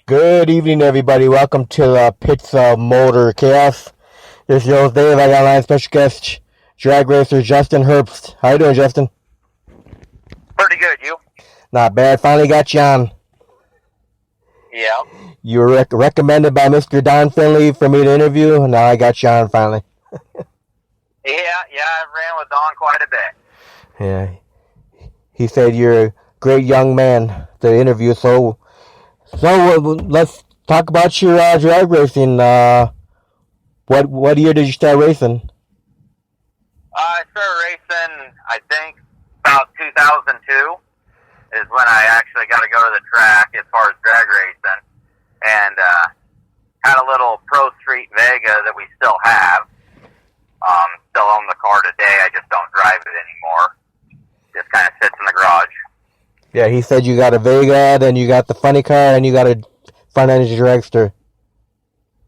Good evening, everybody. Welcome to Pitts Motor Chaos. This is your host, Dave. I got line special guest, drag racer Justin Herbst. How you doing, Justin? Pretty good, you? Not bad. Finally got you on. Yeah. You were recommended by Mr. Don Finley for me to interview, and now I got you on finally. Yeah, I ran with Don quite a bit. Yeah. He said you're a great young man to interview, so let's talk about your drag racing. What year did you start racing? I started racing, I think, about 2002 is when I actually got to go to the track as far as drag racing. And had a little Pro Street Vega that we still have. Still own the car today. I just don't drive it anymore. Just kind of sits in the garage. Yeah, he said you got a Vega, then you got the funny car, and you got a front engine dragster.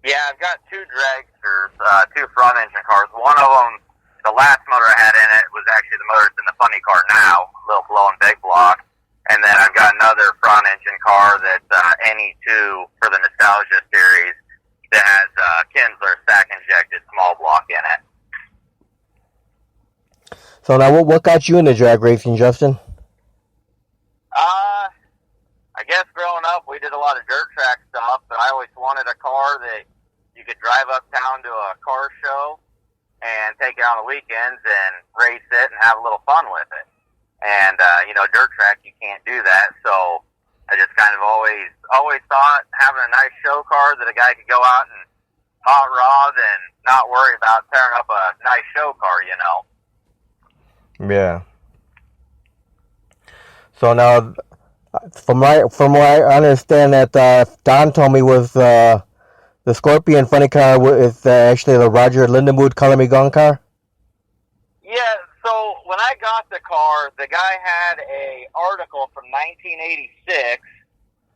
Yeah, I've got two dragsters, two front engine cars. One of them, the last motor I had in it was actually the motor that's in the funny car now, little blow and big block. And then I've got another front engine car that's NE2 for the Nostalgia series that has Kinsler stack injected small block in it. So now, what got you into drag racing, Justin? I guess growing up we did a lot of dirt track stuff, but I always wanted a car that you could drive uptown to a car show and take it on the weekends and race it and have a little fun with it. And, dirt track, you can't do that. So I just kind of always thought having a nice show car that a guy could go out and hot rod and not worry about tearing up a nice show car, Yeah. So now, from what I understand, that Don told me was the Scorpion funny car is actually the Roger Lindenwood Color Me Gone car. Yeah. So when I got the car, the guy had a article from 1986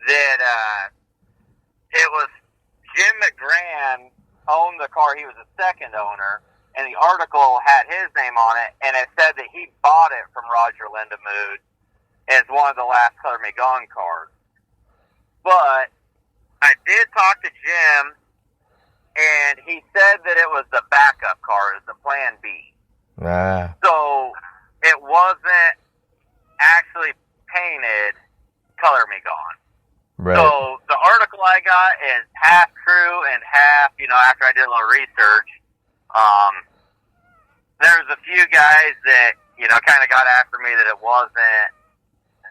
that it was Jim McGran owned the car. He was a second owner, and the article had his name on it, and it said that he bought it from Roger Lindenwood as one of the last Color Me Gone cars. But I did talk to Jim, and he said that it was the backup car, it was the Plan B. So it wasn't actually painted Color Me Gone. Right. So the article I got is half true and half, after I did a little research, there's a few guys that, kind of got after me that it wasn't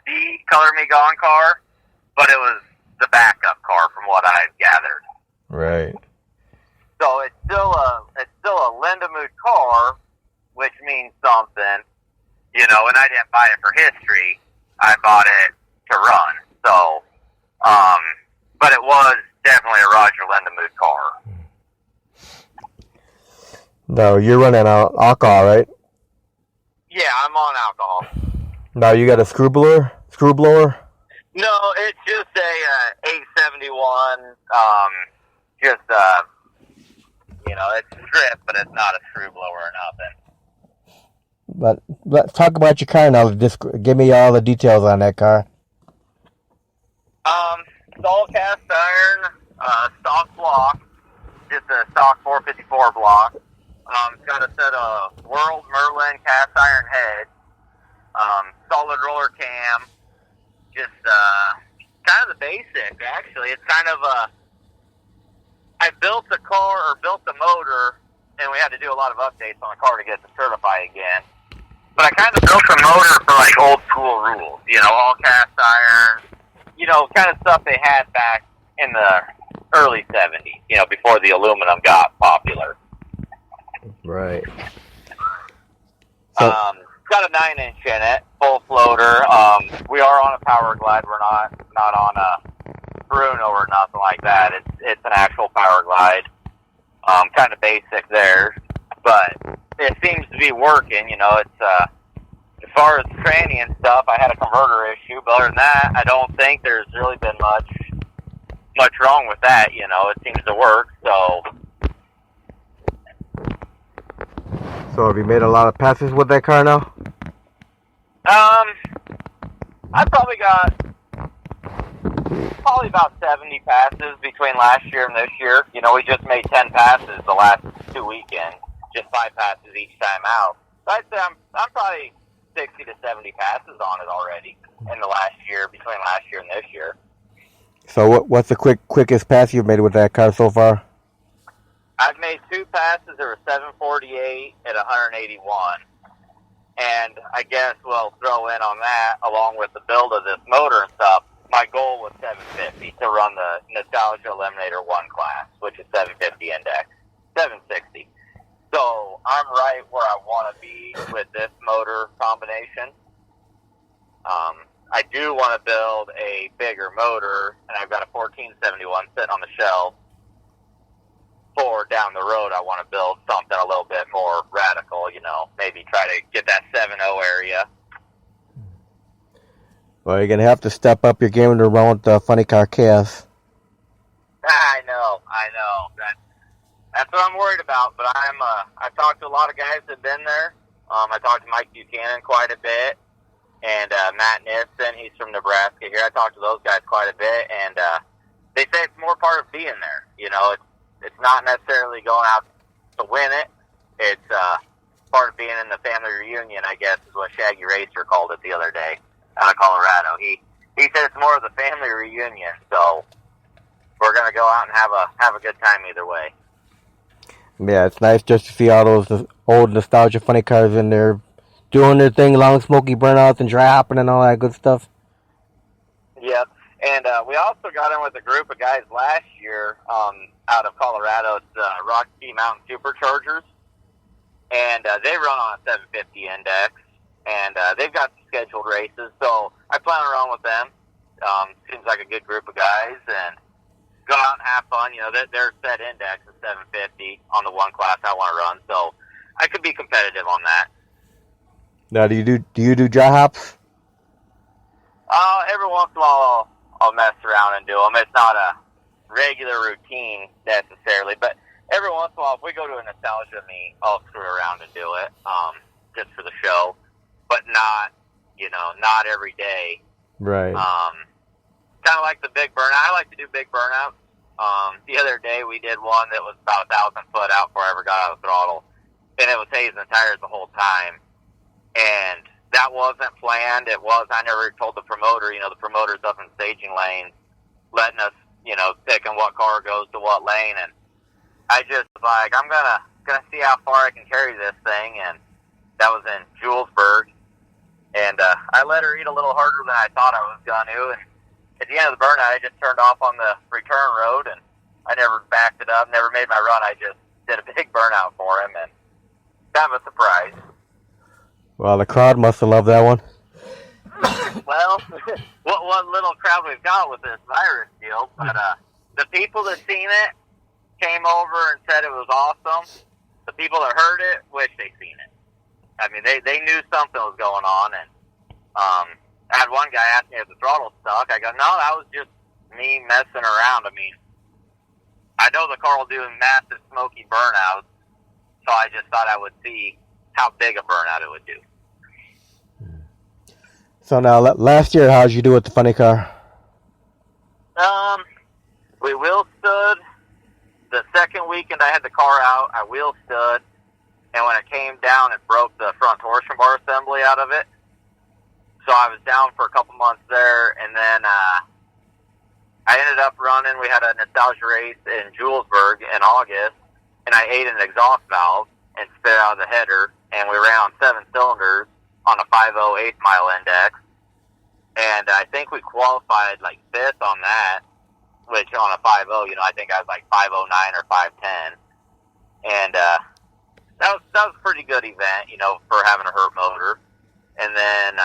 the Color Me Gone car, but it was the backup car from what I've gathered. Right. So it's still a Lindenwood car, which means something, and I didn't buy it for history. I bought it to run. So, but it was definitely a Roger Lindenwood car. No, you're running alcohol, right? Yeah, I'm on alcohol. No, you got a screw blower? No, it's just a 871. It's strip, but it's not a screw blower or nothing. But let's talk about your car now. Just give me all the details on that car. It's all cast iron, stock block, just a stock 454 block. It's got a set of World Merlin cast iron head, solid roller cam, just kind of the basic, actually. It's kind of I built the motor, and we had to do a lot of updates on the car to get it to certify again. But I kind of built the motor for, old school rules. All cast iron, kind of stuff they had back in the early 70s, before the aluminum got popular. Right. Got a 9-inch in it, full floater. We are on a Power Glide. We're not on a Bruno or nothing like that. It's an actual Power Glide. Kind of basic there, but it seems to be working. It's as far as tranny and stuff, I had a converter issue, but other than that, I don't think there's really been much wrong with that. It seems to work. So have you made a lot of passes with that car now? I probably got probably about 70 passes between last year and this year. You know, we just made 10 passes the last 2 weekends, just 5 passes each time out. So I'd say I'm probably 60 to 70 passes on it already in the last year, between last year and this year. So what's the quickest pass you've made with that car so far? I've made 2 passes that were 748 at 181. And I guess we'll throw in on that, along with the build of this motor and stuff, my goal was 750 to run the Nostalgia Eliminator 1 class, which is 750 index, 760. So I'm right where I want to be with this motor combination. I do want to build a bigger motor, and I've got a 1471 sitting on the shelf. For down the road, I want to build something a little bit more radical, you know, maybe try to get that 7.0 area. Well, you're going to have to step up your game to run with the Funny Car Chaos. I know. That's what I'm worried about, but I've talked to a lot of guys that have been there. I talked to Mike Buchanan quite a bit, and Matt Nissen, he's from Nebraska here. I talked to those guys quite a bit, and they say it's more part of being there. You know, it's not necessarily going out to win it. It's part of being in the family reunion, I guess, is what Shaggy Racer called it the other day out of Colorado. He said it's more of the family reunion, so we're going to go out and have a good time either way. Yeah, it's nice just to see all those old nostalgia funny cars in there doing their thing, long smoky burnouts and dry hopping and all that good stuff. Yep. And we also got in with a group of guys last year out of Colorado. It's Rocky Mountain Superchargers. And they run on a 750 index. And they've got scheduled races. So I plan on running with them. Seems like a good group of guys. And go out and have fun. You know, their set index is 750 on the 1 class I want to run. So I could be competitive on that. Now, do you do dry hops? Every once in a while I'll mess around and do them. It's not a regular routine necessarily, but every once in a while, if we go to a nostalgia meet, I'll screw around and do it, just for the show, but not every day. Right. Kind of like the big burnout. I like to do big burnouts. The other day we did one that was about 1,000 foot out before I ever got out of the throttle, and it was hazing the tires the whole time, and that wasn't planned. I never told the promoter, the promoter's up in staging lane, letting us, picking what car goes to what lane. And I just was like, I'm gonna see how far I can carry this thing. And that was in Julesburg. And, I let her eat a little harder than I thought I was gonna. And at the end of the burnout, I just turned off on the return road and I never backed it up, never made my run. I just did a big burnout for him and kind of a surprise. Well, the crowd must have loved that one. Well, what little crowd we've got with this virus deal, but the people that seen it came over and said it was awesome. The people that heard it wish they seen it. I mean, they knew something was going on, and I had one guy ask me if the throttle stuck. I go, no, that was just me messing around. I mean, I know the car will do massive smoky burnouts, so I just thought I would see how big a burnout it would do. So now, last year, how did you do with the funny car? We wheel stood. The second weekend I had the car out, I wheel stood, and when it came down, it broke the front torsion bar assembly out of it. So I was down for a couple months there, and then I ended up running. We had a nostalgia race in Julesburg in August, and I ate an exhaust valve and spit out of the header, and we ran on 7 cylinders on a 5.08 mile index, and I think we qualified like 5th on that, which on a 5.0, I think I was like 5.09 or 5.10, and that was a pretty good event, for having a hurt motor. And then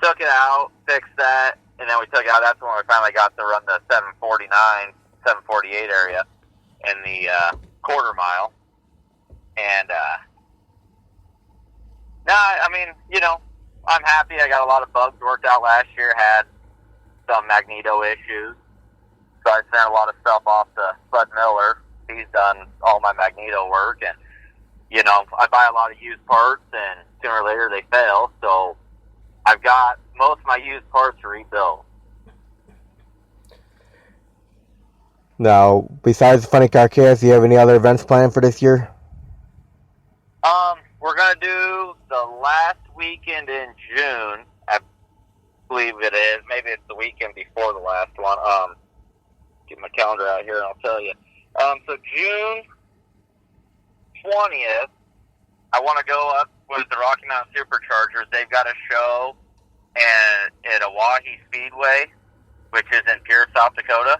took it out, fixed that, and then we took it out. That's when we finally got to run the 749, 748 area in the quarter mile. And no, I mean, I'm happy. I got a lot of bugs worked out last year. Had some magneto issues, so I sent a lot of stuff off to Bud Miller. He's done all my magneto work, and I buy a lot of used parts, and sooner or later they fail. So I've got most of my used parts to rebuild. Now, besides the Funny Car Chaos, do you have any other events planned for this year? We're gonna do the last weekend in June. I believe it is. Maybe it's the weekend before the last one. Get my calendar out here and I'll tell you. So June 20th, I want to go up with the Rocky Mountain Superchargers. They've got a show at Oahe Speedway, which is in Pierce, South Dakota.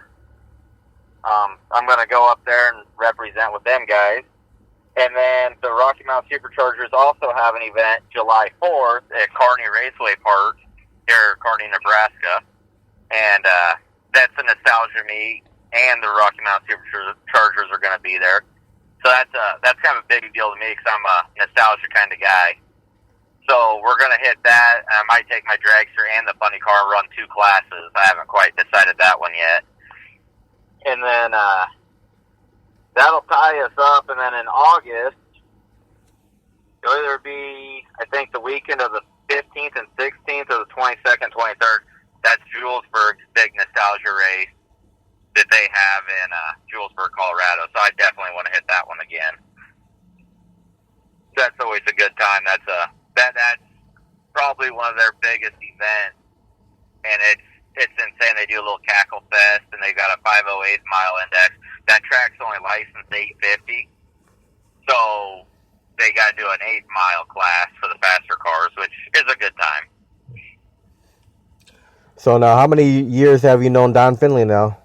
I'm going to go up there and represent with them guys. And then the Rocky Mountain Superchargers also have an event July 4th at Kearney Raceway Park here in Kearney, Nebraska. And that's a nostalgia meet, and the Rocky Mountain Superchargers are going to be there. So that's kind of a big deal to me because I'm a nostalgia kind of guy. So we're going to hit that. I might take my dragster and the funny car and run 2 classes. I haven't quite decided that one yet. And then that'll tie us up. And then in August, it'll either be, I think, the weekend of the 15th and 16th or the 22nd, 23rd. That's Julesburg's big nostalgia race that they have in Julesburg, Colorado. So I definitely want to hit that one again. That's always a good time. That's probably one of their biggest events, and it's insane. They do a little cackle fest, and they got a 508 mile index. That track's only licensed 850, so they got to do an 8-mile class for the faster cars, which is a good time. So now, how many years have you known Don Finley now?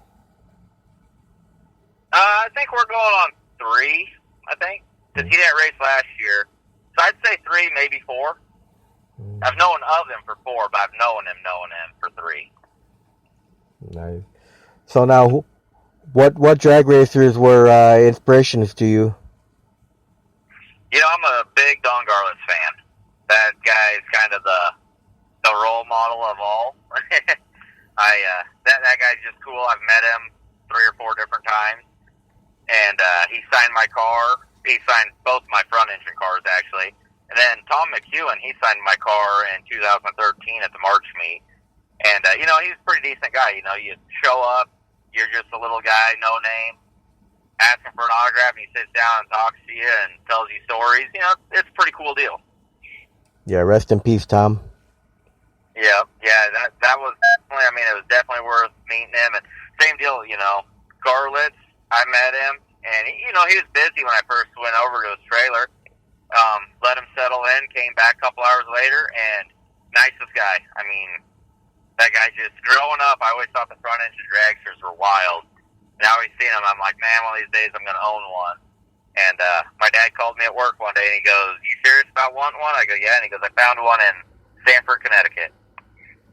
I think we're going on 3, I think, because he didn't race last year. So I'd say 3, maybe 4. I've known of him for 4, but I've known him for 3. Nice. So now, what drag racers were inspirations to you? You know, I'm a big Don Garlits fan. That guy's kind of the role model of all. That guy's just cool. I've met him 3 or 4 different times, and he signed my car. He signed both my front engine cars, actually. And then Tom McEwen, he signed my car in 2013 at the March meet. And, you know, he's a pretty decent guy. You know, you show up, you're just a little guy, no name, asking for an autograph, and he sits down and talks to you and tells you stories. You know, it's a pretty cool deal. Yeah, rest in peace, Tom. Yeah, that was definitely, I mean, it was definitely worth meeting him. And same deal, you know, Garlits, I met him, and, he was busy when I first went over to his trailer. Let him settle in, came back a couple hours later, and nicest guy. I mean, that guy just, growing up, I always thought the front engine dragsters were wild. Now he's seen them, I'm like, man, one of these days I'm going to own one. And my dad called me at work one day, and he goes, you serious about wanting one? I go, yeah. And he goes, I found one in Sanford, Connecticut.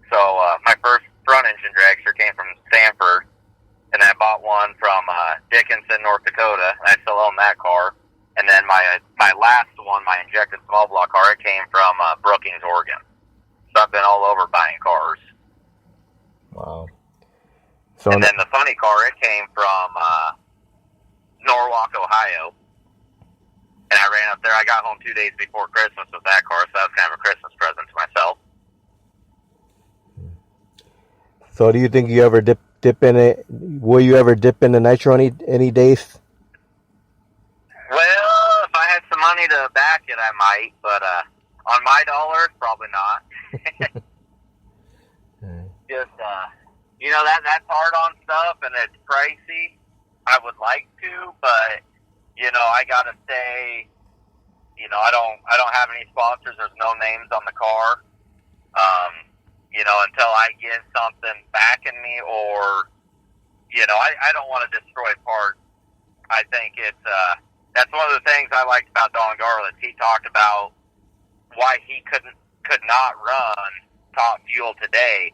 So my first front engine dragster came from Sanford, and I bought one from Dickinson, North Dakota, and I still own that car. And then my last one, my injected small block car, it came from Brookings, Oregon. So I've been all over buying cars. Wow. And then the funny car, it came from Norwalk, Ohio. And I ran up there. I got home 2 days before Christmas with that car, so that was kind of a Christmas present to myself. So do you think you ever dip in it? Will you ever dip into nitro any days? Well, if I had some money to back it, I might. But on my dollars, probably not. Just, that's hard on stuff, and it's pricey. I would like to, but, I got to say, I don't have any sponsors. There's no names on the car. Until I get something backing me or, I don't want to destroy parts. I think that's one of the things I liked about Don Garlits. He talked about why he could not run Top Fuel today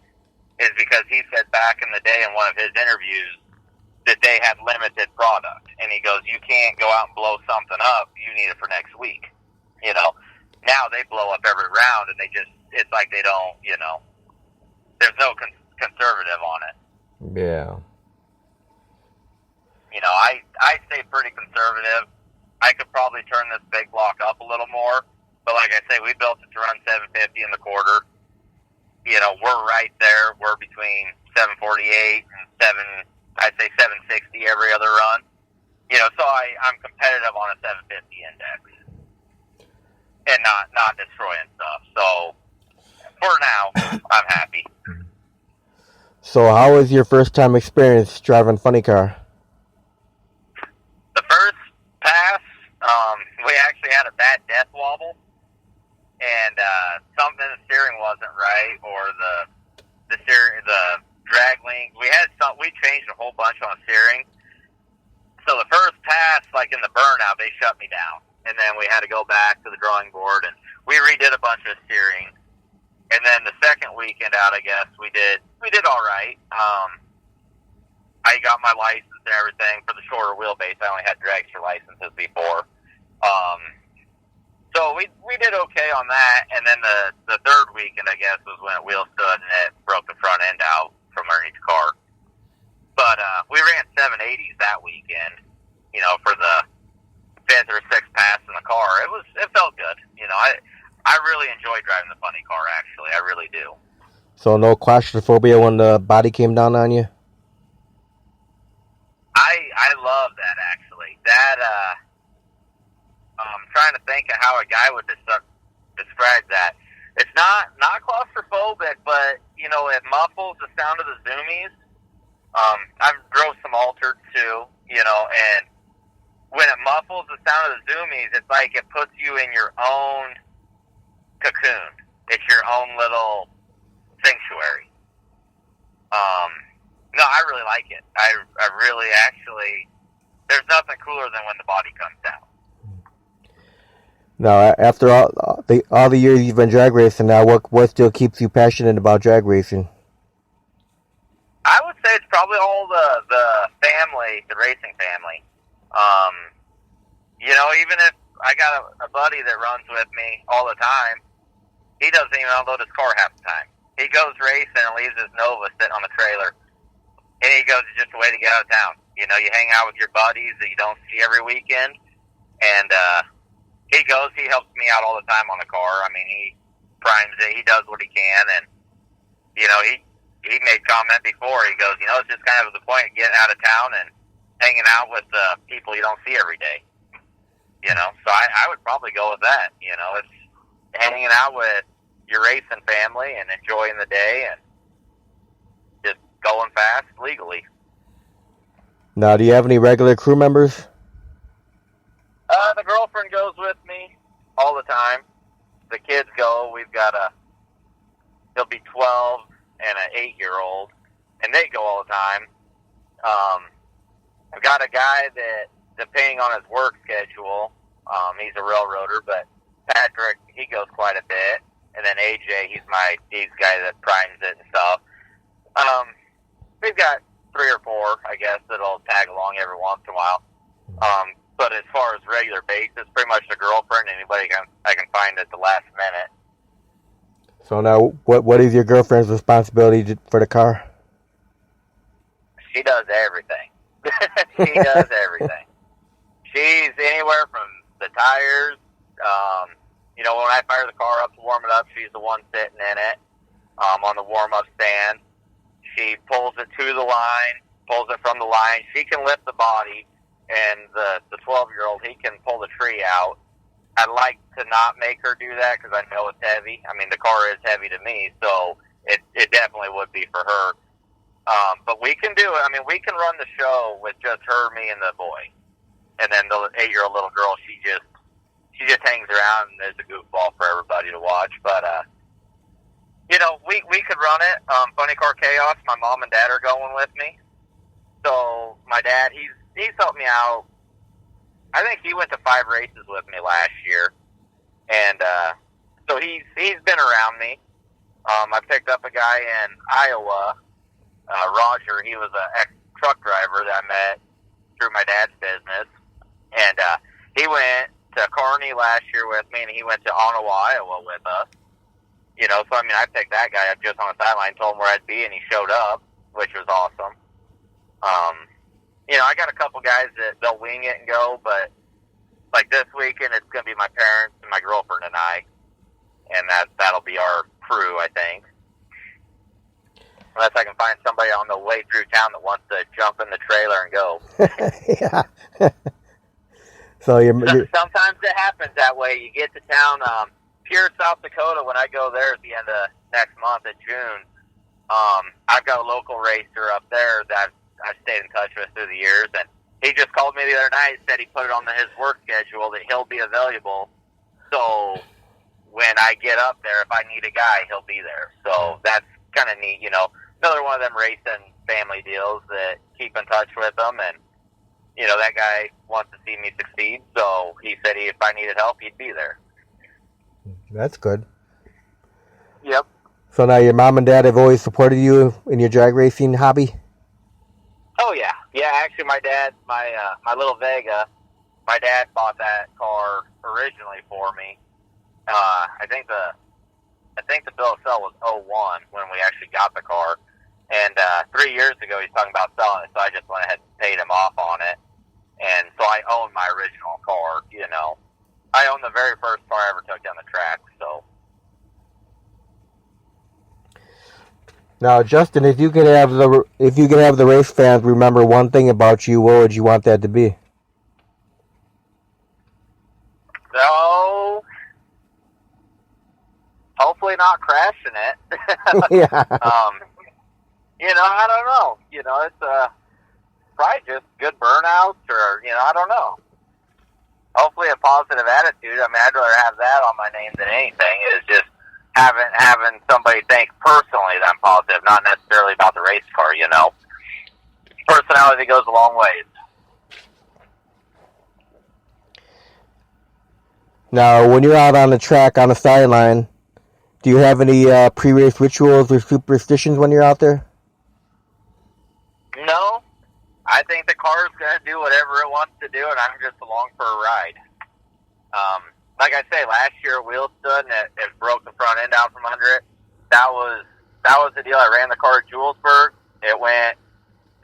is because he said back in the day in one of his interviews that they had limited product. And he goes, you can't go out and blow something up. You need it for next week. Now they blow up every round, and it's like they don't, there's no conservative on it. Yeah. I stay pretty conservative. I could probably turn this big block up a little more, but like I say, we built it to run 750 in the quarter. We're right there. We're between 748 and I'd say 760 every other run. So I'm competitive on a 750 index and not destroying stuff. So for now, I'm happy. So how was your first time experience driving funny car? The first pass, we actually had a bad death wobble, and something in the steering wasn't right, or the drag link. We changed a whole bunch on the steering. So the first pass, like in the burnout, they shut me down, and then we had to go back to the drawing board, and we redid a bunch of steering. And then the second weekend out, I guess we did all right. I got my license and everything for the shorter wheelbase. I only had dragster licenses before. So we did okay on that. And then the third weekend, I guess, was when it wheel stood and it broke the front end out from underneath the car. But we ran 780s that weekend, for the fifth or sixth pass in the car. It felt good. I really enjoy driving the funny car, actually. I really do. So no claustrophobia when the body came down on you? I love that, actually. That, I'm trying to think of how a guy would describe that. It's not claustrophobic, but, it muffles the sound of the zoomies. I've drove some altered, too, and when it muffles the sound of the zoomies, it's like it puts you in your own cocoon. It's your own little sanctuary. No, I really like it. I really actually, there's nothing cooler than when the body comes down. Now, after all the years you've been drag racing now, what still keeps you passionate about drag racing? I would say it's probably all the family, the racing family. Even if I got a buddy that runs with me all the time, he doesn't even unload his car half the time. He goes racing and leaves his Nova sitting on the trailer. And he goes, it's just a way to get out of town. You hang out with your buddies that you don't see every weekend. And he helps me out all the time on the car. I mean, he primes it. He does what he can. And, he made comment before. He goes, it's just kind of the point of getting out of town and hanging out with people you don't see every day. So I would probably go with that. It's hanging out with your racing family and enjoying the day and just going fast legally. Now, do you have any regular crew members? The girlfriend goes with me all the time. The kids go. He'll be 12 and an 8-year-old, and they go all the time. I've got a guy that, depending on his work schedule, he's a railroader, but Patrick, he goes quite a bit. And then AJ, he's guy that primes it and stuff. We've got 3 or 4, I guess, that'll tag along every once in a while. But as far as regular basis, pretty much the girlfriend, anybody I can find at the last minute. So now, what is your girlfriend's responsibility for the car? She does everything. She does everything. She's anywhere from the tires. When I fire the car up to warm it up, she's the one sitting in it on the warm-up stand. She pulls it to the line, pulls it from the line. She can lift the body, and the 12-year-old, he can pull the tree out. I'd like to not make her do that because I know it's heavy. I mean, the car is heavy to me, so it definitely would be for her. But we can do it. I mean, we can run the show with just her, me, and the boy. And then the 8-year-old little girl, she just hangs around and is a goofball for everybody to watch. But, we could run it. Funny Car Chaos, my mom and dad are going with me. So my dad, he's helped me out. I think he went to 5 races with me last year. And so he's been around me. I picked up a guy in Iowa, Roger. He was an ex-truck driver that I met through my dad's business. And he went to Kearney last year with me, and he went to Ottawa, Iowa with us. So, I mean, I picked that guy up just on the sideline, told him where I'd be, and he showed up, which was awesome. I got a couple guys that they'll wing it and go, but, like, this weekend, it's going to be my parents and my girlfriend and I, and that'll be our crew, I think. unless I can find somebody on the way through town that wants to jump in the trailer and go. Yeah. So sometimes it happens that way. You get to town, Pierre, South Dakota. When I go there at the end of next month in June, I've got a local racer up there that I've stayed in touch with through the years, and he just called me the other night and said he put it on his work schedule that he'll be available. So when I get up there, if I need a guy, he'll be there. So that's kind of neat, you know. Another one of them racing family deals that keep in touch with them, and you know, that guy wants to see me succeed, so he said if I needed help, he'd be there. That's good. Yep. So now your mom and dad have always supported you in your drag racing hobby? Oh, yeah. Yeah, actually, my dad, my little Vega, my dad bought that car originally for me. I think the bill of sale was 01 when we actually got the car. And 3 years ago, he's talking about selling it, so I just went ahead and paid him off on it. And so I own my original car, you know. I own the very first car I ever took down the track, so. Now, Justin, if you could have the race fans remember one thing about you, what would you want that to be? So, hopefully not crashing it. Yeah. You know, I don't know. You know, it's probably just good burnouts, or you know, I don't know. Hopefully, a positive attitude. I mean, I'd rather have that on my name than anything. Is just having somebody think personally that I'm positive, not necessarily about the race car. You know, personality goes a long ways. Now, when you're out on the track on the sideline, do you have any pre-race rituals or superstitions when you're out there? No, I think the car's going to do whatever it wants to do, and I'm just along for a ride. Like I say, last year wheel stood and it broke the front end out from under it. That was the deal. I ran the car at Julesburg. It went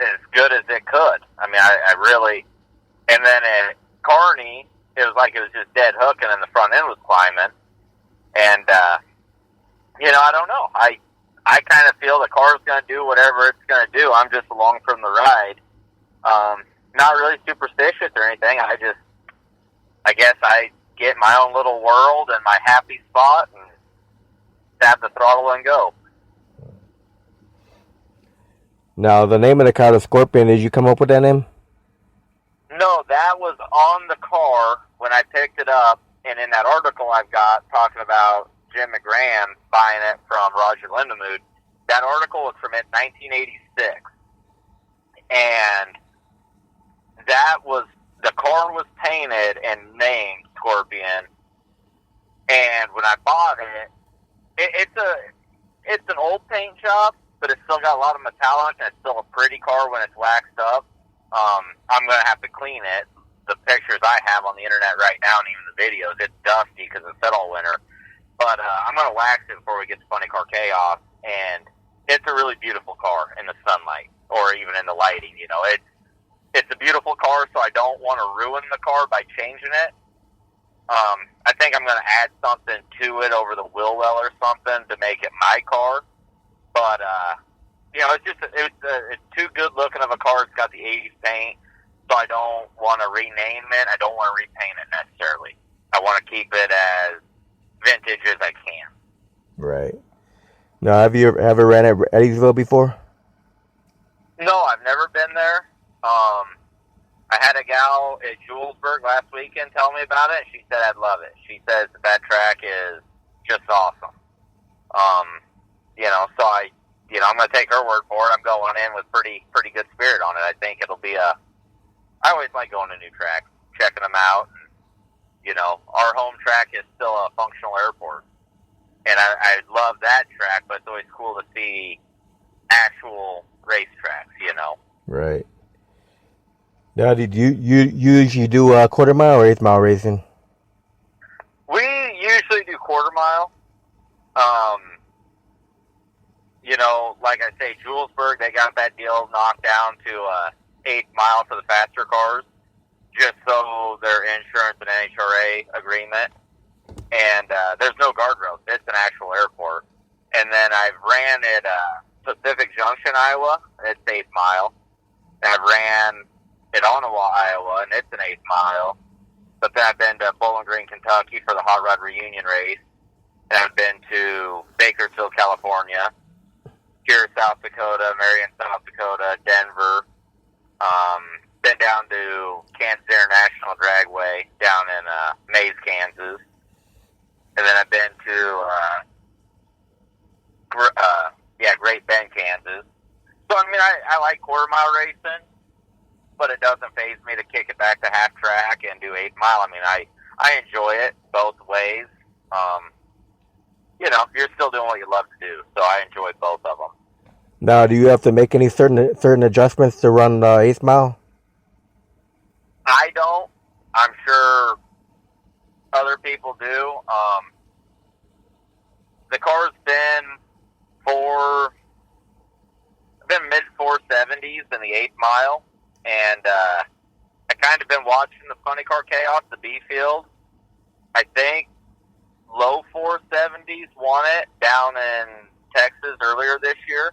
as good as it could. I mean, I really. And then at Kearney, it was like it was just dead hooking, and the front end was climbing. And you know, I don't know. I kind of feel the car's going to do whatever it's going to do. I'm just along from the ride. Not really superstitious or anything. I guess I get my own little world and my happy spot and stab the throttle and go. Now, the name of the car, the Scorpion, did you come up with that name? No, that was on the car when I picked it up, and in that article I've got talking about Jim McGrahan buying it from Roger Lindemood, that article was from 1986. And the car was painted and named Scorpion. And when I bought it, it's an old paint job, but it's still got a lot of metallic, and it's still a pretty car when it's waxed up. I'm going to have to clean it. The pictures I have on the internet right now, and even the videos, it's dusty because it's set all winter. But I'm going to wax it before we get to Funny Car Chaos, and it's a really beautiful car in the sunlight, or even in the lighting. You know, it's a beautiful car, so I don't want to ruin the car by changing it. I think I'm going to add something to it over the wheel well or something to make it my car. But you know, it's too good looking of a car. It's got the 80s paint, so I don't want to rename it. I don't want to repaint it necessarily. I want to keep it as vintage as I can. Right. Now, have you ever ran at Eddiesville before? No, I've never been there. I had a gal at Julesburg last weekend tell me about it, and she said I'd love it. She says that track is just awesome. You know, so I'm going to take her word for it. I'm going in with pretty good spirit on it. I think it'll be I always like going to new tracks, checking them out. And, you know, our home track is still a functional airport. And I love that track, but it's always cool to see actual racetracks, you know. Right. Now, did you usually do quarter mile or eighth mile racing? We usually do quarter mile. You know, like I say, Julesburg, they got that deal knocked down to 8 mile for the faster cars, just so their insurance and NHRA agreement. And there's no guardrails. It's an actual airport. And then I've ran it Pacific Junction, Iowa. It's 8 mile. And I've ran at Onawa, Iowa, and it's an 8 mile. But then I've been to Bowling Green, Kentucky for the Hot Rod Reunion race. And I've been to Bakersfield, California, here, South Dakota, Marion, South Dakota, Denver. Been down to Kansas International Dragway down in Mays, Kansas. And then I've been to, Great Bend, Kansas. So, I mean, I like quarter-mile racing, but it doesn't faze me to kick it back to half track and do 8 mile. I mean, I enjoy it both ways. You're still doing what you love to do, so I enjoy both of them. Now, do you have to make any certain adjustments to run 8 mile? I don't. I'm sure other people do. The car's been mid 470s in the 8 mile, and I kind of been watching the Funny Car Chaos, the B field. I think low 470s won it down in Texas earlier this year.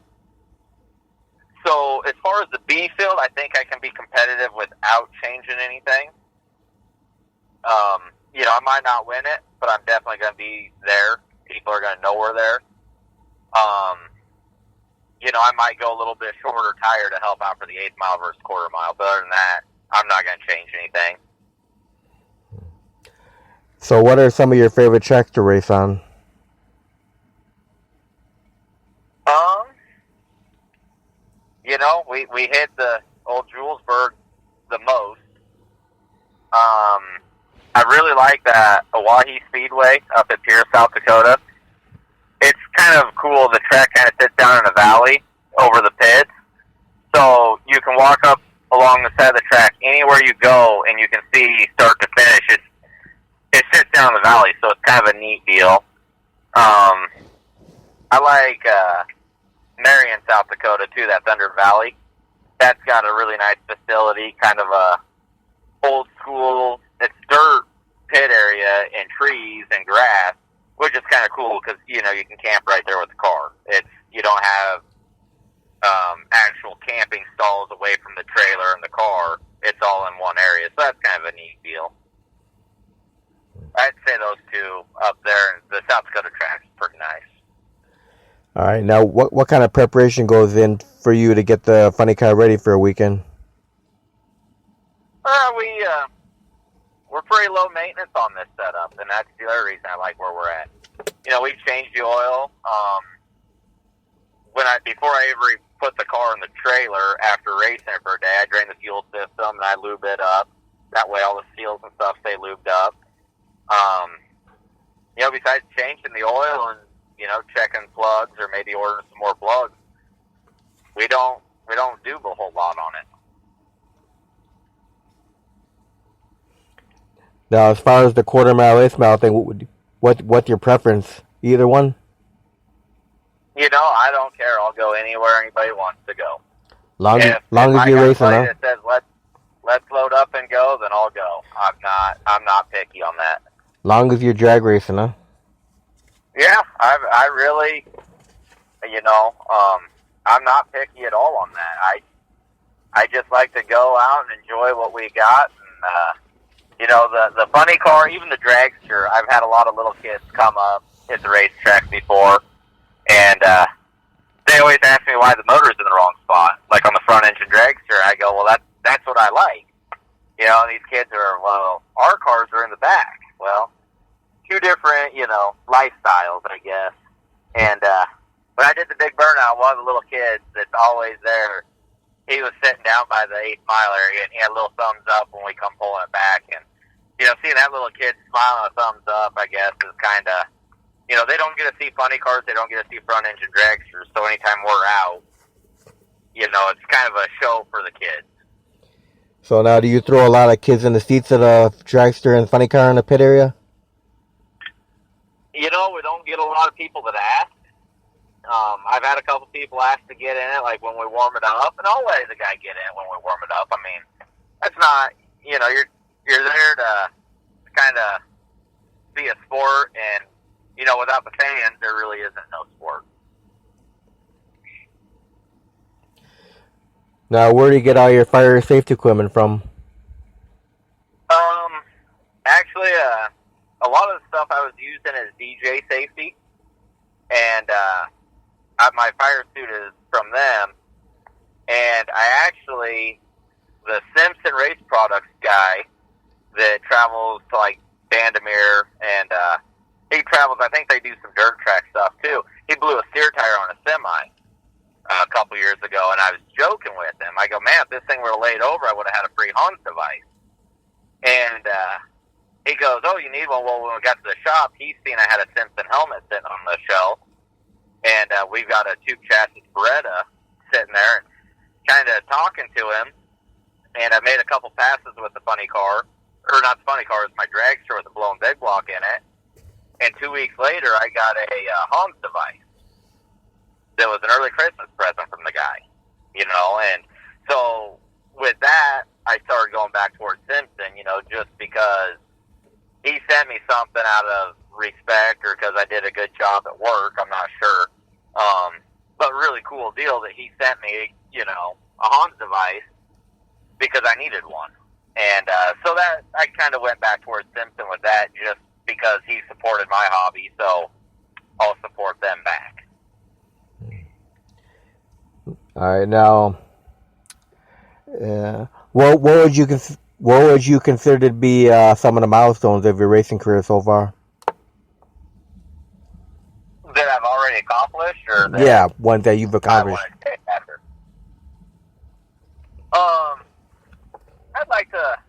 So as far as the B field, I think I can be competitive without changing anything. I might not win it, but I'm definitely going to be there. People are going to know we're there. I might go a little bit shorter tire to help out for the 8 mile versus quarter mile. But other than that, I'm not going to change anything. So what are some of your favorite tracks to race on? We hit the old Julesburg the most. I really like that Oahe Speedway up at Pierce, South Dakota. It's kind of cool. The track kind of sits down in a valley over the pits. So you can walk up along the side of the track anywhere you go, and you can see start to finish. It sits down in the valley, so it's kind of a neat deal. I like Marion, South Dakota, too, that Thunder Valley. That's got a really nice facility, kind of a old school, it's dirt pit area and trees and grass, which is kind of cool because, you can camp right there with the car. You don't have actual camping stalls away from the trailer and the car. It's all in one area, so that's kind of a neat deal. I'd say those two up there. The South Dakota track is pretty nice. All right. Now, what kind of preparation goes in for you to get the funny car ready for a weekend? We're pretty low maintenance on this setup, and that's the other reason I like where we're at. We've changed the oil. Before I ever put the car in the trailer after racing it for a day, I drain the fuel system and I lube it up. That way, all the seals and stuff stay lubed up. Besides changing the oil and checking plugs or maybe ordering some more plugs, we don't do a whole lot on it. Now, as far as the quarter mile, 8 mile thing, what's your preference? Either one? I don't care. I'll go anywhere anybody wants to go. Long as you're racing, huh? That says let's load up and go, then I'll go. I'm not picky on that. Long as you're drag racing, huh? Yeah, I really, I'm not picky at all on that. I just like to go out and enjoy what we got. And, the funny car, even the dragster, I've had a lot of little kids come up at the racetrack before, and they always ask me why the motor's in the wrong spot. Like on the front engine dragster, I go, well, that's what I like. And these kids are, well, our cars are in the back. Well, two different, lifestyles, I guess. And when I did the big burnout, one of the little kids that's always there, he was sitting down by the 8 mile area, and he had a little thumbs up when we come pulling it back. And, seeing that little kid smiling a thumbs up, I guess, is kind of, they don't get to see funny cars, they don't get to see front engine dragsters, so anytime we're out, it's kind of a show for the kids. So now, do you throw a lot of kids in the seats at a dragster and funny car in the pit area? We don't get a lot of people that ask. I've had a couple people ask to get in it, like when we warm it up, and I'll let the guy get in when we warm it up. I mean, that's not, you're there to kind of be a sport, and, without the fans, there really isn't no sport. Now, where do you get all your fire safety equipment from? Actually, a lot of the stuff I was using is DJ safety, and my fire suit is from them. And the Simpson Race Products guy that travels to like Vandermeer, and he travels. I think they do some dirt track stuff too. He blew a steer tire on a semi a couple years ago, and I was joking with him. I go, man, if this thing were laid over, I would have had a free Hans device. And he goes, oh, you need one? Well, when we got to the shop, he's seen I had a Simpson helmet sitting on the shelf, and we've got a tube chassis Beretta sitting there, and kind of talking to him. And I made a couple passes with the funny car, or not the funny car, it's my dragster with a blown big block in it. And 2 weeks later, I got a Hans device that was an early Christmas present from the guy, you know. And so with that, I started going back towards Simpson, you know, just because he sent me something out of respect or because I did a good job at work. I'm not sure. But really cool deal that he sent me, you know, a Hans device because I needed one. And so that I kind of went back towards Simpson with that just because he supported my hobby, so I'll support them back. All right, now, what would you consider to be some of the milestones of your racing career so far? That I've already accomplished, or that yeah, ones that you've accomplished. I want to take after. I'd like to,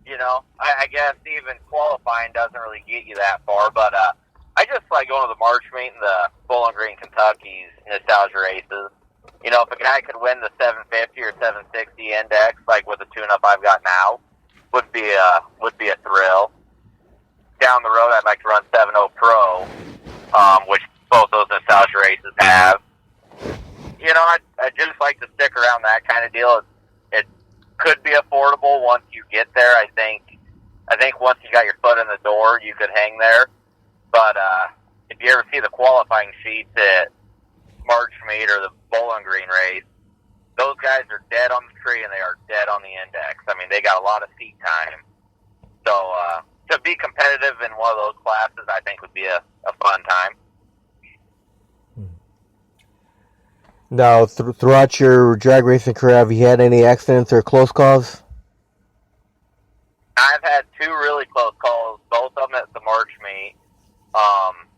you know, I guess even qualifying doesn't really get you that far, but I just like going to the March meet and the Bowling Green, Kentucky's nostalgia races. You know, if a guy could win the 750 or 760 index, like with the tune-up I've got now, would be a thrill. Down the road, I'd like to run 7.0 Pro, which both those nostalgia races have. You know, I'd just like to stick around that kind of deal. It could be affordable once you get there. I think once you got your foot in the door, you could hang there. But if you ever see the qualifying sheets at March meet or the Bowling Green race, those guys are dead on the tree and they are dead on the index. I mean, they got a lot of seat time. So to be competitive in one of those classes, I think would be a fun time. Now, throughout your drag racing career, have you had any accidents or close calls? I've had two really close calls, both of them at the March meet.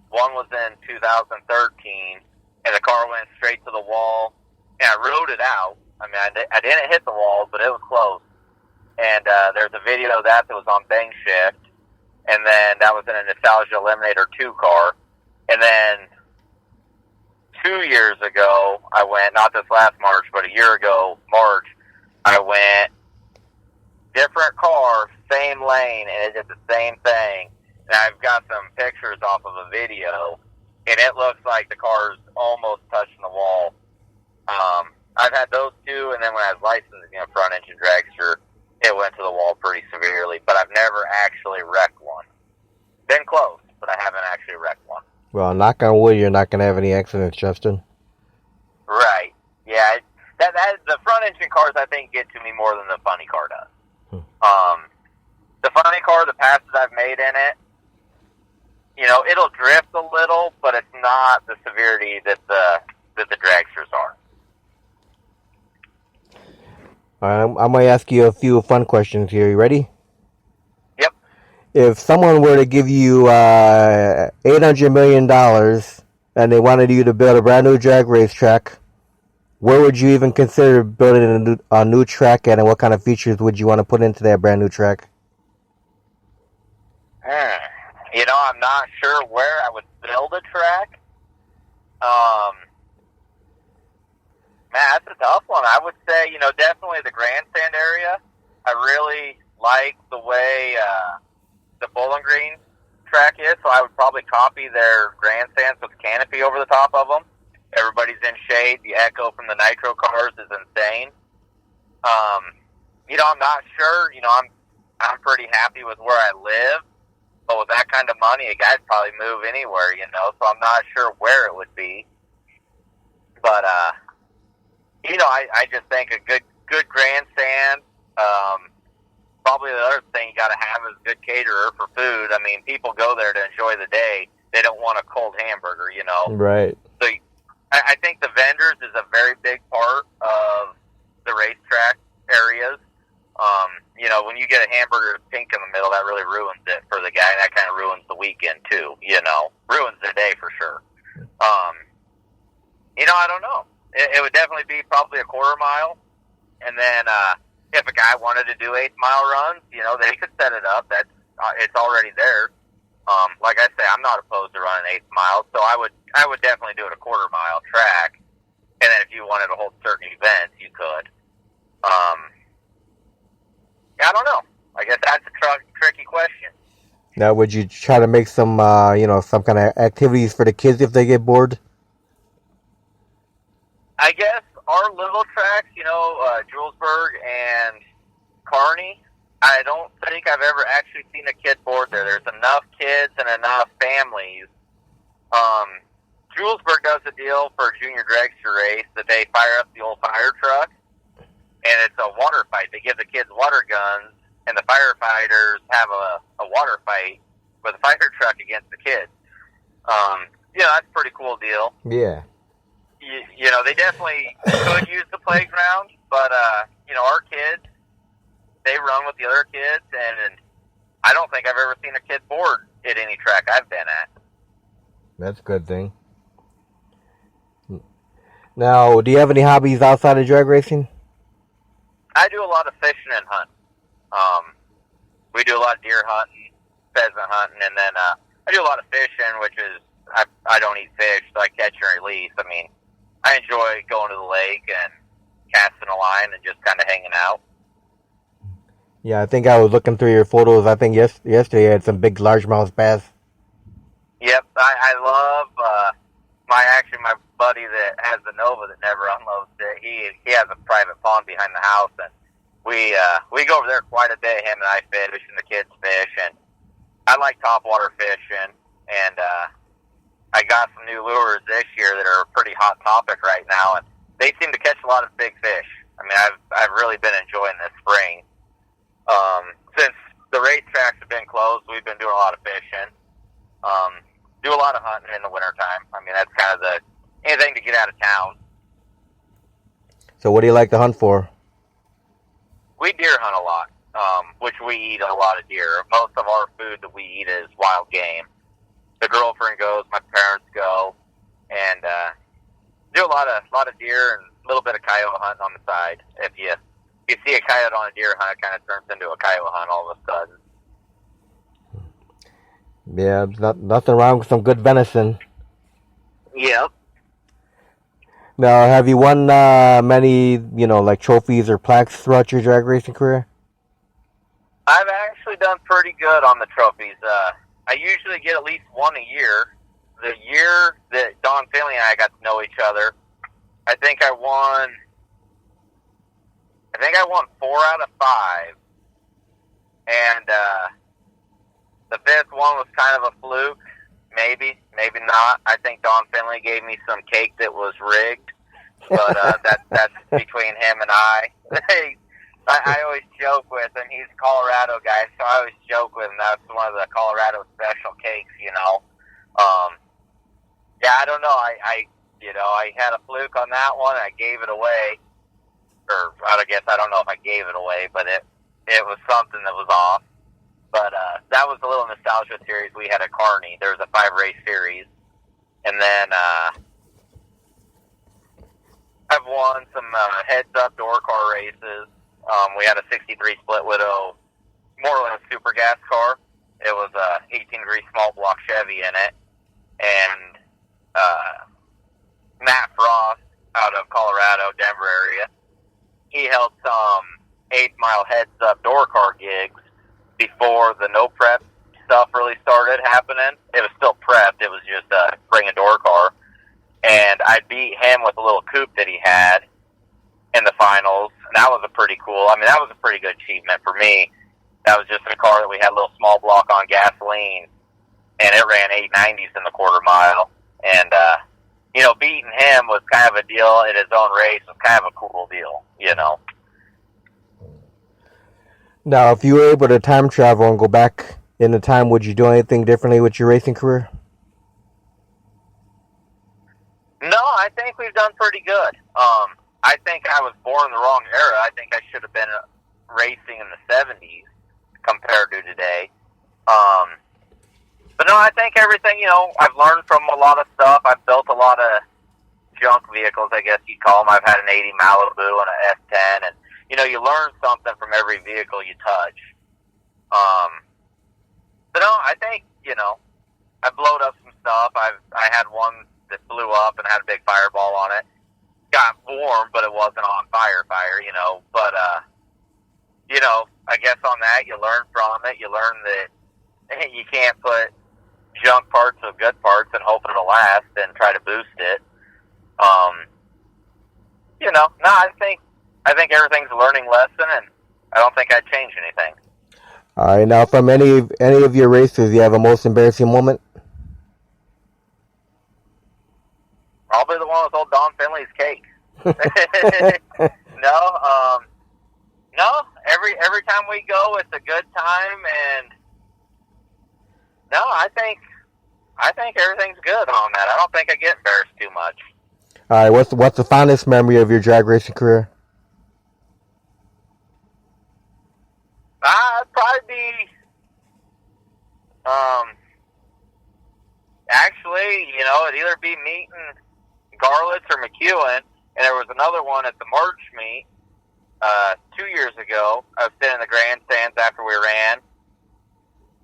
One was in 2013, and the car went straight to the wall, and I rode it out. I mean, I didn't hit the wall, but it was close. And there's a video of that was on Bang Shift, and then that was in a Nostalgia Eliminator 2 car. And then 2 years ago, I went, not this last March, but a year ago, March, I went different car, same lane, and it did the same thing. And I've got some pictures off of a video, and it looks like the car's almost touching the wall. I've had those two, and then when I was licensed, you know, front engine dragster, it went to the wall pretty severely, but I've never actually wrecked one. Been close, but I haven't actually wrecked one. Well, knock on wood, you're not going to have any accidents, Justin. Right. Yeah, that the front engine cars, I think, get to me more than the funny car does. The funny car, the passes I've made in it, you know, it'll drift a little, but it's not the severity that the dragsters are. All right, I'm going to ask you a few fun questions here. You ready? Yep. If someone were to give you $800 million and they wanted you to build a brand new drag race track, where would you even consider building a new track at, and what kind of features would you want to put into that brand new track? You know, I'm not sure where I would build a track. Man, that's a tough one. I would say, you know, definitely the grandstand area. I really like the way the Bowling Green track is, so I would probably copy their grandstands with canopy over the top of them. Everybody's in shade. The echo from the nitro cars is insane. You know, I'm not sure. You know, I'm pretty happy with where I live, but with that kind of money, a guy'd probably move anywhere, you know, so I'm not sure where it would be. But, I just think a good grandstand. Probably the other thing you got to have is a good caterer for food. I mean, people go there to enjoy the day. They don't want a cold hamburger, Right. So I think the vendors is a very big part of the racetrack areas. When you get a hamburger pink in the middle, that really ruins it for the guy. That kind of ruins the weekend too. Ruins the day for sure. I don't know. It would definitely be probably a quarter mile, and then if a guy wanted to do 8-mile runs, they could set it up. It's already there. Like I say, I'm not opposed to running 8 miles, so I would definitely do it a quarter mile track. And then if you wanted to hold certain events, you could. I don't know. I guess that's a tricky question. Now, would you try to make some, some kind of activities for the kids if they get bored? I guess our little tracks, Julesburg and Kearney, I don't think I've ever actually seen a kid board there. There's enough kids and enough families. Julesburg does a deal for a junior dragster race that they fire up the old fire truck, and it's a water fight. They give the kids water guns, and the firefighters have a water fight with a fire truck against the kids. That's a pretty cool deal. Yeah. They definitely could use the playground, but, our kids, they run with the other kids, and I don't think I've ever seen a kid bored at any track I've been at. That's a good thing. Now, do you have any hobbies outside of drag racing? I do a lot of fishing and hunting. We do a lot of deer hunting, pheasant hunting, and then I do a lot of fishing, which is, I don't eat fish, so I catch and release. I mean, I enjoy going to the lake and casting a line and just kind of hanging out. Yeah, I think I was looking through your photos. I think yesterday you had some big largemouth bass. Yep, I love my buddy that has the Nova that never unloads it. He has a private pond behind the house, and we go over there quite a bit. Him and I fish, and the kids fish, and I like topwater fishing. And I got some new lures this year that are a pretty hot topic right now, and they seem to catch a lot of big fish. I mean, I've really been enjoying this spring. Since the racetracks have been closed, we've been doing a lot of fishing. Do a lot of hunting in the wintertime. I mean, that's kind of anything to get out of town. So what do you like to hunt for? We deer hunt a lot, which we eat a lot of deer. Most of our food that we eat is wild game. The girlfriend goes, my parents go, and do a lot of deer and a little bit of coyote hunting on the side. If you see a coyote on a deer hunt, it kind of turns into a coyote hunt all of a sudden. Yeah, nothing wrong with some good venison. Yep. Now, have you won many, like trophies or plaques throughout your drag racing career? I've actually done pretty good on the trophies. I usually get at least one a year. The year that Don Finley and I got to know each other, I think I won 4 out of 5. And the 5th one was kind of a fluke. Maybe not. I think Don Finley gave me some cake that was rigged, but that's between him and I. I always joke with him. He's a Colorado guy, so I always joke with him. That's one of the Colorado special cakes, Yeah, I don't know. I had a fluke on that one. I gave it away, or I guess I don't know if I gave it away, but it was something that was off. But that was a little nostalgia series we had at Kearney. There was a 5-race series. And then I've won some heads-up door car races. We had a 63 Split Widow, more or less super gas car. It was a 18-degree small block Chevy in it. And Matt Frost out of Colorado, Denver area, he held some 8-mile heads-up door car gigs before the no prep stuff really started happening. It was still prepped. It was just bring a door car. And I beat him with a little coupe that he had in the finals. And that was that was a pretty good achievement for me. That was just a car that we had a little small block on gasoline, and it ran 890s in the quarter mile. And, beating him was kind of a deal in his own race. Was kind of a cool deal, Now, if you were able to time travel and go back in the time, would you do anything differently with your racing career? No, I think we've done pretty good. I think I was born in the wrong era. I think I should have been racing in the 70s compared to today. But no, I think everything, I've learned from a lot of stuff. I've built a lot of junk vehicles, I guess you'd call them. I've had an 80 Malibu and an F10, and, you learn something from every vehicle you touch. But no, I think, I blowed up some stuff. I had one that blew up and had a big fireball on it. Got warm, but it wasn't on fire, But, I guess on that, you learn from it. You learn that you can't put junk parts with good parts and hope it'll last and try to boost it. No, I think everything's a learning lesson, and I don't think I'd change anything. All right, now from any of your races, you have a most embarrassing moment? Probably the one with old Don Finley's cake. No. Every time we go, it's a good time, and no, I think everything's good on that. I don't think I get embarrassed too much. All right, what's the fondest memory of your drag racing career? It'd probably be, actually, it'd either be meeting Garlitz or McEwen, and there was another one at the March meet 2 years ago. I was sitting in the grandstands after we ran,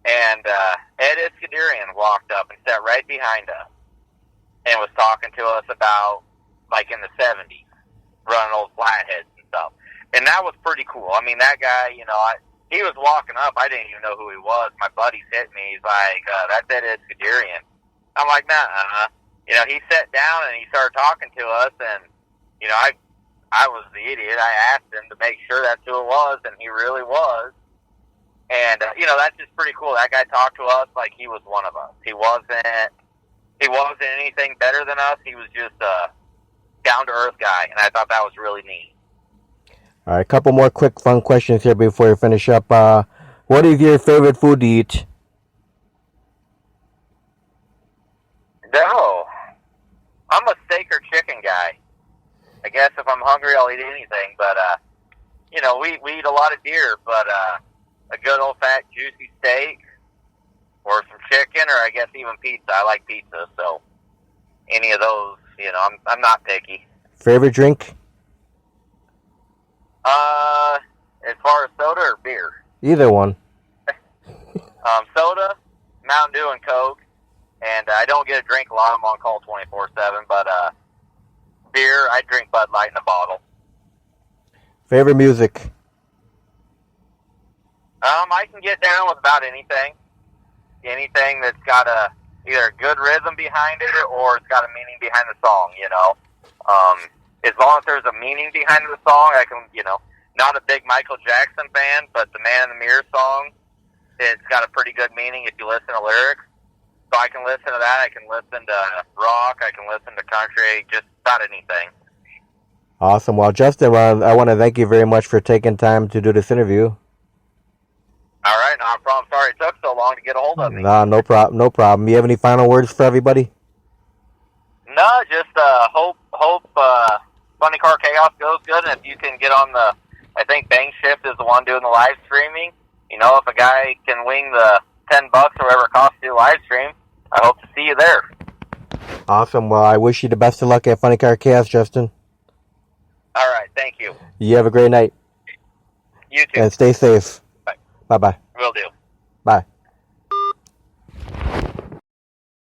and Ed Iskandarian walked up and sat right behind us and was talking to us about, like, in the 70s, running old flatheads and stuff. And that was pretty cool. I mean, that guy, he was walking up. I didn't even know who he was. My buddies hit me. He's like, that's Ed Iskandarian. I'm like, nah. He sat down and he started talking to us, and, I was the idiot. I asked him to make sure that's who it was, and he really was. And, that's just pretty cool. That guy talked to us like he was one of us. He wasn't anything better than us. He was just a down-to-earth guy, and I thought that was really neat. All right, a couple more quick fun questions here before we finish up. What is your favorite food to eat? No. I'm a steak or chicken guy. I guess if I'm hungry, I'll eat anything. But, we eat a lot of deer, but a good old fat juicy steak or some chicken, or I guess even pizza. I like pizza, so any of those, I'm not picky. Favorite drink? As far as soda or beer? Either one. Soda, Mountain Dew, and Coke. And I don't get a drink a lot. I'm on call 24/7. But beer, I drink Bud Light in a bottle. Favorite music? I can get down with about anything. Anything that's got either a good rhythm behind it or it's got a meaning behind the song, As long as there's a meaning behind the song, I can, not a big Michael Jackson fan, but the Man in the Mirror song, it's got a pretty good meaning if you listen to lyrics. So I can listen to that. I can listen to rock. I can listen to country, just about anything. Awesome. Well, Justin, I want to thank you very much for taking time to do this interview. All right, no problem. Sorry it took so long to get a hold of me. No problem. You have any final words for everybody? No, just hope Funny Car Chaos goes good, and if you can get on I think Bang Shift is the one doing the live streaming. If a guy can wing the $10 or whatever it costs to do live stream, I hope to see you there. Awesome. Well, I wish you the best of luck at Funny Car Chaos, Justin. All right, thank you. You have a great night. You too. And stay safe. Bye. Bye-bye. Will do. Bye.